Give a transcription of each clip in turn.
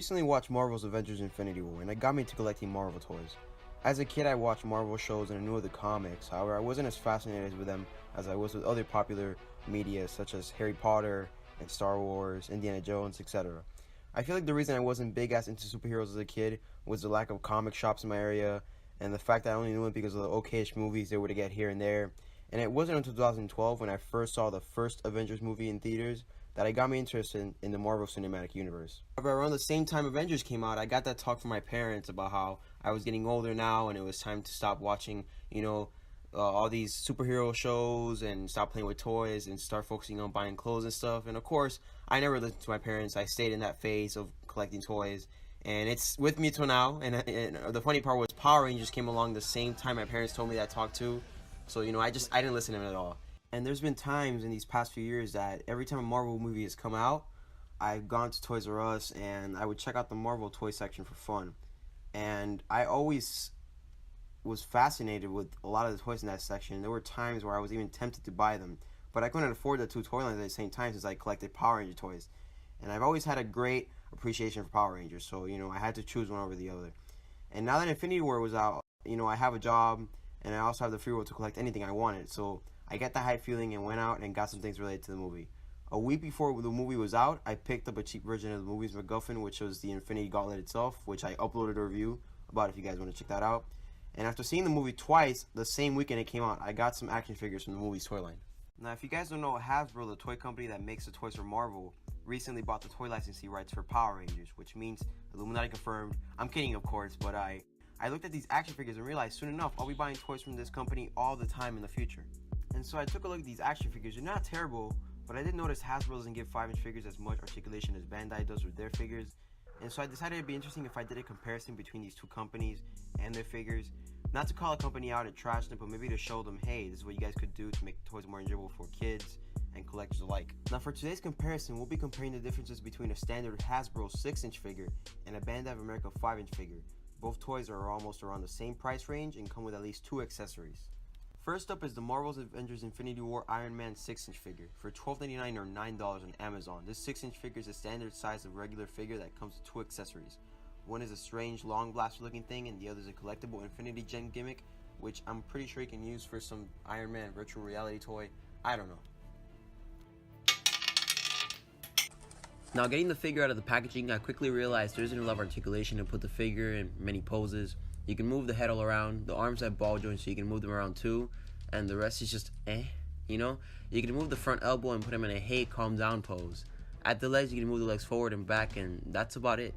recently watched Marvel's Avengers Infinity War, and it got me into collecting Marvel toys. As a kid, I watched Marvel shows and I knew of the comics. However, I wasn't as fascinated with them as I was with other popular media such as Harry Potter and Star Wars, Indiana Jones, etc. I feel like the reason I wasn't big as into superheroes as a kid was the lack of comic shops in my area and the fact that I only knew it because of the okayish movies they were to get here and there. And it wasn't until 2012 when I first saw the first Avengers movie in theaters that it got me interested in the Marvel Cinematic Universe. However, around the same time Avengers came out, I got that talk from my parents about how I was getting older now and it was time to stop watching, all these superhero shows and stop playing with toys and start focusing on buying clothes and stuff. And of course, I never listened to my parents. I stayed in that phase of collecting toys. And it's with me till now. And the funny part was Power Rangers came along the same time my parents told me that talk too. So, I didn't listen to them at all. And there's been times in these past few years that every time a Marvel movie has come out, I've gone to Toys R Us and I would check out the Marvel toy section for fun. And I always was fascinated with a lot of the toys in that section. There were times where I was even tempted to buy them, but I couldn't afford the two toy lines at the same time since I collected Power Ranger toys. And I've always had a great appreciation for Power Rangers, so I had to choose one over the other. And now that Infinity War was out, I have a job and I also have the free will to collect anything I wanted. So I got that hype feeling and went out and got some things related to the movie. A week before the movie was out, I picked up a cheap version of the movie's MacGuffin, which was the Infinity Gauntlet itself, which I uploaded a review about if you guys want to check that out. And after seeing the movie twice, the same weekend it came out, I got some action figures from the movie's toy line. Now, if you guys don't know, Hasbro, the toy company that makes the toys for Marvel, recently bought the toy licensing rights for Power Rangers, which means Illuminati confirmed. I'm kidding, of course, but I looked at these action figures and realized soon enough I'll be buying toys from this company all the time in the future. And so I took a look at these action figures. They're not terrible, but I did notice Hasbro doesn't give 5-inch figures as much articulation as Bandai does with their figures. And so I decided it'd be interesting if I did a comparison between these two companies and their figures. Not to call a company out and trash them, but maybe to show them, hey, this is what you guys could do to make toys more enjoyable for kids and collectors alike. Now for today's comparison, we'll be comparing the differences between a standard Hasbro 6-inch figure and a Bandai of America 5-inch figure. Both toys are almost around the same price range and come with at least 2 accessories. First up is the Marvel's Avengers Infinity War Ironman 6-inch figure for $12.99 or $9 on Amazon. This 6-inch figure is a standard size of regular figure that comes with 2 accessories. One is a strange long blaster looking thing and the other is a collectible Infinity Gem gimmick, which I'm pretty sure you can use for some Iron Man virtual reality toy. I don't know. Now getting the figure out of the packaging, I quickly realized there isn't a lot of articulation to put the figure in many poses. You can move the head all around, the arms have ball joints so you can move them around too, and the rest is just You can move the front elbow and put him in a hey calm down pose. At the legs you can move the legs forward and back, and that's about it.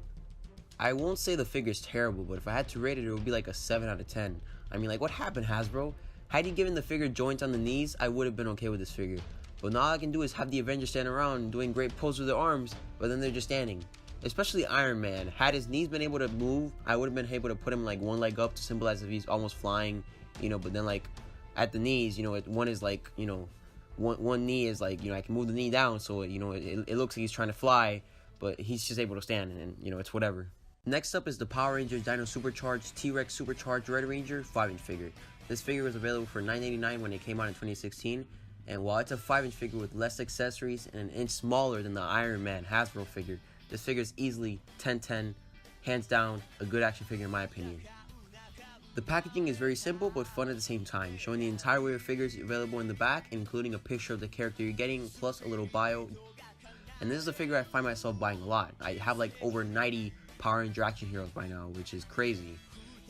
I won't say the figure's terrible, but if I had to rate it, it would be like a 7 out of 10. I mean, like, what happened, Hasbro? Had you given the figure joints on the knees, I would have been okay with this figure. But now all I can do is have the Avengers stand around doing great poses with their arms, but then they're just standing. Especially Iron Man. Had his knees been able to move, I would have been able to put him like one leg up to symbolize if he's almost flying, but then like at the knees, one is like, one knee is like, I can move the knee down so it looks like he's trying to fly, but he's just able to stand and it's whatever. Next up is the Power Rangers Dino Supercharged T-Rex Supercharged Red Ranger 5-inch figure. This figure was available for $9.99 when it came out in 2016, and while it's a 5-inch figure with less accessories and an inch smaller than the Iron Man Hasbro figure, this figure is easily 10/10, hands down, a good action figure in my opinion. The packaging is very simple but fun at the same time, showing the entire array of figures available in the back, including a picture of the character you're getting, plus a little bio. And this is a figure I find myself buying a lot. I have like over 90 Power Ranger action heroes by now, which is crazy.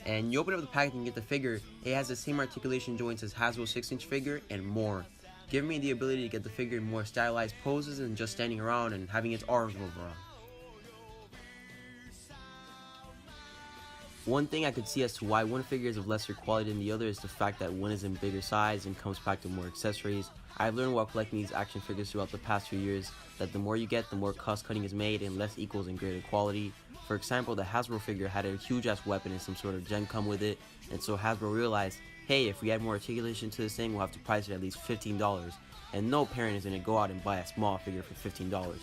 And you open up the packaging and get the figure, it has the same articulation joints as Hasbro 6-inch figure and more, giving me the ability to get the figure in more stylized poses than just standing around and having its arms move around. One thing I could see as to why one figure is of lesser quality than the other is the fact that one is in bigger size and comes packed with more accessories. I've learned while collecting these action figures throughout the past few years that the more you get, the more cost cutting is made and less equals in greater quality. For example, the Hasbro figure had a huge ass weapon and some sort of gem come with it, and so Hasbro realized, hey, if we add more articulation to this thing, we'll have to price it at least $15, and no parent is going to go out and buy a small figure for $15.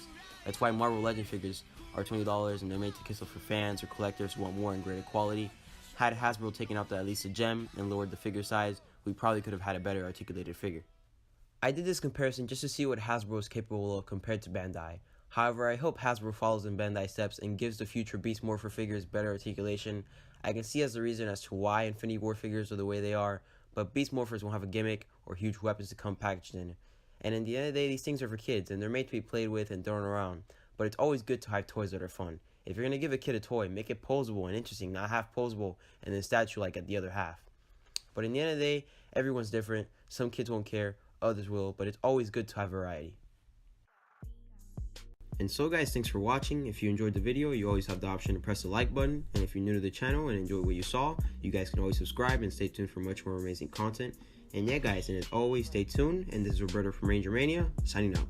That's why Marvel Legend figures are $20 and they're made to kiss up for fans or collectors who want more and greater quality. Had Hasbro taken out at least a gem and lowered the figure size, we probably could have had a better articulated figure. I did this comparison just to see what Hasbro is capable of compared to Bandai. However, I hope Hasbro follows in Bandai's steps and gives the future Beast Morpher figures better articulation. I can see as the reason as to why Infinity War figures are the way they are, but Beast Morphers won't have a gimmick or huge weapons to come packaged in. And in the end of the day, these things are for kids, and they're made to be played with and thrown around. But it's always good to have toys that are fun. If you're going to give a kid a toy, make it posable and interesting, not half posable and then statue-like at the other half. But in the end of the day, everyone's different. Some kids won't care, others will, but it's always good to have variety. And so guys, thanks for watching. If you enjoyed the video, you always have the option to press the like button. And if you're new to the channel and enjoyed what you saw, you guys can always subscribe and stay tuned for much more amazing content. And yeah guys, and as always, stay tuned. And this is Roberto from Ranger Mania, signing out.